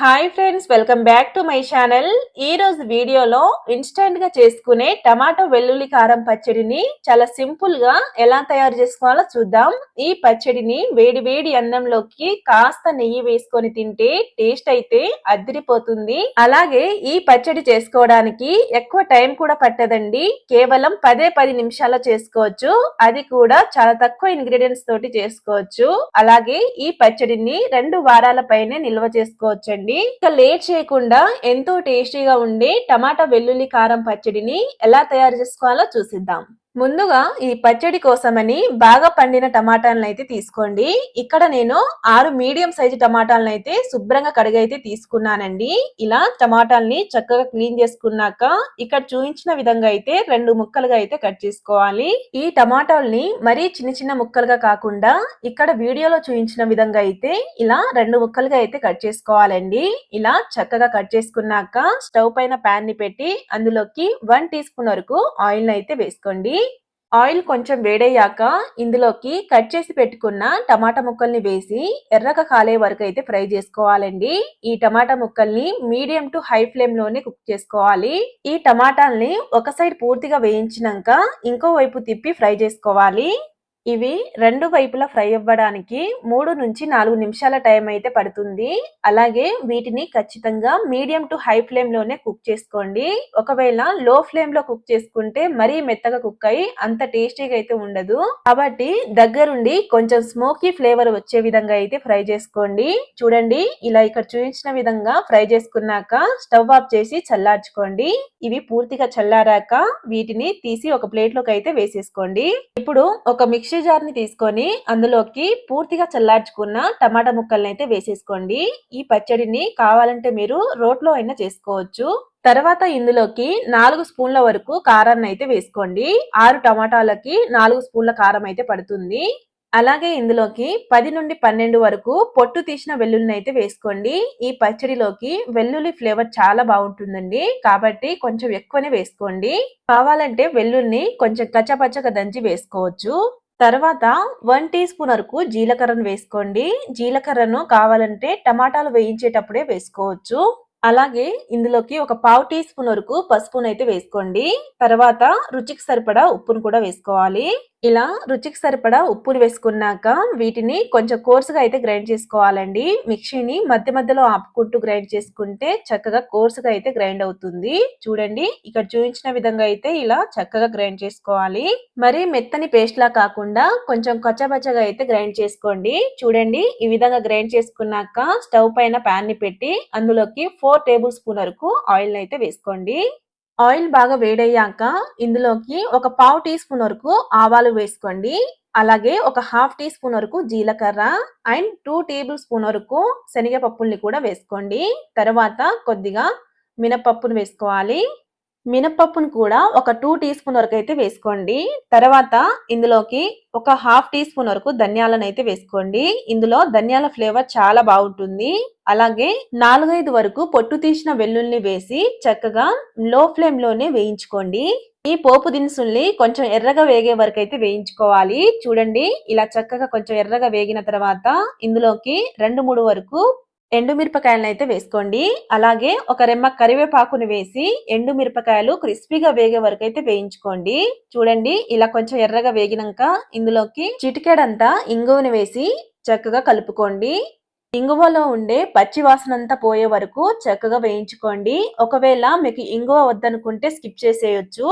Hi friends, welcome back to my channel. ఈ రోజు వీడియోలో ఇన్స్టెంట్ గా చేసుకునే టమాటో వెల్లుల్లి కారం పచ్చడిని చాలా సింపుల్ గా ఎలా తయారు చేసుకోవాలో చూద్దాం. ఈ పచ్చడిని వేడి వేడి అన్నంలోకి కాస్త నెయ్యి వేసుకొని తింటే టేస్ట్ అయితే అదిరిపోతుంది. అలాగే ఈ పచ్చడి చేసుకోవడానికి ఎక్కువ టైం కూడా పట్టదండి. కేవలం 10 నిమిషాల్లో చేసుకోవచ్చు. అది కూడా చాలా తక్కువ ఇంగ్రీడియంట్స్ తోటి చేసుకోవచ్చు. అలాగే ఈ పచ్చడిని 2 వారాల పైనే నిల్వ చేసుకోవచ్చు. ఇక లేట్ చేయకుండా ఎంతో టేస్టీగా ఉండే టమాటా వెల్లుల్లి కారం పచ్చడిని ఎలా తయారు చేసుకోవాలో చూసిద్దాం. ముందుగా ఈ పచ్చడి కోసమని బాగా పండిన టమాటాలను అయితే తీసుకోండి. ఇక్కడ నేను 6 మీడియం సైజు టమాటాలను అయితే శుభ్రంగా కడిగి అయితే తీసుకున్నానండి. ఇలా టమాటాలని చక్కగా క్లీన్ చేసుకున్నాక ఇక్కడ చూపించిన విధంగా అయితే 2 ముక్కలుగా అయితే కట్ చేసుకోవాలి. ఈ టమాటాలని మరీ చిన్న చిన్న ముక్కలుగా కాకుండా ఇక్కడ వీడియోలో చూపించిన విధంగా అయితే ఇలా 2 ముక్కలుగా అయితే కట్ చేసుకోవాలండి. ఇలా చక్కగా కట్ చేసుకున్నాక స్టవ్ పైన ప్యాన్ ని పెట్టి అందులోకి 1 టీ స్పూన్ వరకు ఆయిల్ అయితే వేసుకోండి. ఆయిల్ కొంచెం వేడయ్యాక ఇందులోకి కట్ చేసి పెట్టుకున్న టమాటా ముక్కల్ని వేసి ఎర్రగా కాలే వరకు అయితే ఫ్రై చేసుకోవాలండి. ఈ టమాటా ముక్కల్ని మీడియం టు హై ఫ్లేమ్ లోనే కుక్ చేసుకోవాలి. ఈ టమాటాల్ని ఒక సైడ్ పూర్తిగా వేయించినాక ఇంకో వైపు తిప్పి ఫ్రై చేసుకోవాలి. ఇవి 2 వైపులా ఫ్రై అవ్వడానికి 3 నుంచి 4 నిమిషాల టైం అయితే పడుతుంది. అలాగే వీటిని ఖచ్చితంగా మీడియం టు హై ఫ్లేమ్ లోనే కుక్ చేసుకోండి. ఒకవేళ లో ఫ్లేమ్ లో కుక్ చేసుకుంటే మరీ మెత్తగా కుక్ అయ్యి అంత టేస్టీగా అయితే ఉండదు. కాబట్టి దగ్గరుండి కొంచెం స్మోకీ ఫ్లేవర్ వచ్చే విధంగా అయితే ఫ్రై చేసుకోండి. చూడండి, ఇలా ఇక్కడ చూపించిన విధంగా ఫ్రై చేసుకున్నాక స్టవ్ ఆఫ్ చేసి చల్లార్చుకోండి. ఇవి పూర్తిగా చల్లారాక వీటిని తీసి ఒక ప్లేట్ లోకి అయితే వేసేసుకోండి. ఇప్పుడు ఒక మిక్సీ జార్ ని తీసుకొని అందులోకి పూర్తిగా చల్లార్చుకున్న టమాటా ముక్కల్ని అయితే వేసేసుకోండి. ఈ పచ్చడిని కావాలంటే మీరు రోట్లో అయినా చేసుకోవచ్చు. తర్వాత ఇందులోకి 4 స్పూన్ల వరకు కారాన్ని అయితే వేసుకోండి. 6 టమాటాలకి 4 స్పూన్ల కారం అయితే పడుతుంది. అలాగే ఇందులోకి 10 నుండి 12 వరకు పొట్టు తీసిన వెల్లుల్లిని అయితే వేసుకోండి. ఈ పచ్చడిలోకి వెల్లుల్లి ఫ్లేవర్ చాలా బాగుంటుందండి. కాబట్టి కొంచెం ఎక్కువనే వేసుకోండి. కావాలంటే వెల్లుల్లిని కొంచెం కచ్చపచ్చగా దంచి వేసుకోవచ్చు. తర్వాత 1 టీ స్పూన్ వరకు జీలకర్రను వేసుకోండి. జీలకర్రను కావాలంటే టమాటాలు వేయించేటప్పుడే వేసుకోవచ్చు. అలాగే ఇందులోకి ఒక 1/2 టీ స్పూన్ వరకు పసుపును అయితే వేసుకోండి. తర్వాత రుచికి సరిపడా ఉప్పును కూడా వేసుకోవాలి. ఇలా రుచికి సరిపడా ఉప్పును వేసుకున్నాక వీటిని కొంచెం కోర్సుగా అయితే గ్రైండ్ చేసుకోవాలండి. మిక్సీని మధ్య మధ్యలో ఆపుకుంటూ గ్రైండ్ చేసుకుంటే చక్కగా కోర్సుగా అయితే గ్రైండ్ అవుతుంది. చూడండి, ఇక్కడ చూపించిన విధంగా అయితే ఇలా చక్కగా గ్రైండ్ చేసుకోవాలి. మరి మెత్తని పేస్ట్ లా కాకుండా కొంచెం కచ్చబచ్చగా అయితే గ్రైండ్ చేసుకోండి. చూడండి, ఈ విధంగా గ్రైండ్ చేసుకున్నాక స్టవ్ పైన ప్యాన్ ని పెట్టి అందులోకి 4 టేబుల్ స్పూన్ వరకు ఆయిల్ అయితే వేసుకోండి. ఆయిల్ బాగా వేడయ్యాక ఇందులోకి ఒక 1/2 టీ స్పూన్ వరకు ఆవాలు వేసుకోండి. అలాగే ఒక 1/2 టీ స్పూన్ వరకు జీలకర్ర అండ్ 2 టేబుల్ స్పూన్ వరకు శనగపప్పుల్ని కూడా వేసుకోండి. తర్వాత కొద్దిగా మినపప్పును వేసుకోవాలి. మినపప్పును కూడా ఒక 2 టీ స్పూన్ వరకు అయితే వేసుకోండి. తర్వాత ఇందులోకి ఒక 1/2 టీ స్పూన్ వరకు ధనియాలను అయితే వేసుకోండి. ఇందులో ధనియాల ఫ్లేవర్ చాలా బాగుంటుంది. అలాగే 4-5 వరకు పొట్టు తీసిన వెల్లుల్ని వేసి చక్కగా లో ఫ్లేమ్ లోనే వేయించుకోండి. ఈ పోపు దినుసుల్ని కొంచెం ఎర్రగా వేగే వరకు అయితే వేయించుకోవాలి. చూడండి, ఇలా చక్కగా కొంచెం ఎర్రగా వేగిన తర్వాత ఇందులోకి 2-3 వరకు ఎండుమిరపకాయలను అయితే వేసుకోండి. అలాగే ఒక రెమ్మ కరివేపాకుని వేసి ఎండుమిరపకాయలు క్రిస్పీగా వేగే వరకు అయితే వేయించుకోండి. చూడండి, ఇలా కొంచెం ఎర్రగా వేగినాక ఇందులోకి చిటికెడంతా ఇంగువని వేసి చక్కగా కలుపుకోండి. ఇంగువలో ఉండే పచ్చి వాసన అంతా పోయే వరకు చక్కగా వేయించుకోండి. ఒకవేళ మీకు ఇంగువ వద్దనుకుంటే స్కిప్ చేసేయొచ్చు.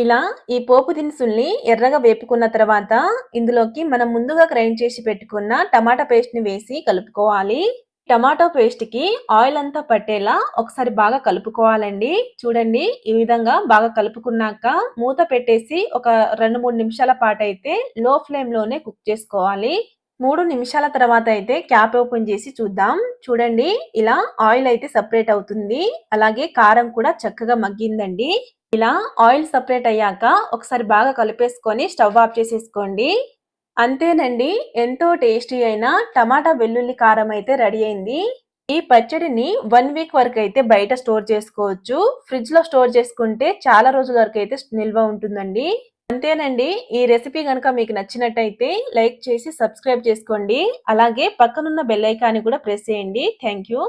ఇలా ఈ పోపు దినుసుల్ని ఎర్రగా వేపుకున్న తర్వాత ఇందులోకి మనం ముందుగా గ్రైండ్ చేసి పెట్టుకున్న టమాటా పేస్ట్ ని వేసి కలుపుకోవాలి. టమాటో పేస్ట్ కి ఆయిల్ అంతా పట్టేలా ఒకసారి బాగా కలుపుకోవాలండి. చూడండి, ఈ విధంగా బాగా కలుపుకున్నాక మూత పెట్టేసి ఒక 2-3 నిమిషాల పాటు అయితే లో ఫ్లేమ్ లోనే కుక్ చేసుకోవాలి. 3 నిమిషాల తర్వాత అయితే క్యాప్ ఓపెన్ చేసి చూద్దాం. చూడండి, ఇలా ఆయిల్ అయితే సపరేట్ అవుతుంది. అలాగే కారం కూడా చక్కగా మగ్గిందండి. ఇలా ఆయిల్ సపరేట్ అయ్యాక ఒకసారి బాగా కలిపేసుకొని స్టవ్ ఆఫ్ చేసేసుకోండి. అంతేనండి, ఎంతో టేస్టీ అయిన టమాటా వెల్లుల్లి కారం అయితే రెడీ అయింది. ఈ పచ్చడిని 1 వీక్ వరకు అయితే బయట స్టోర్ చేసుకోవచ్చు. ఫ్రిడ్జ్ లో స్టోర్ చేసుకుంటే చాలా రోజుల వరకు అయితే నిల్వ ఉంటుందండి. అంతేనండి, ఈ రెసిపీ కనుక మీకు నచ్చినట్టయితే లైక్ చేసి సబ్స్క్రైబ్ చేసుకోండి. అలాగే పక్కనున్న బెల్ ఐకాన్ని కూడా ప్రెస్ చేయండి. Thank you.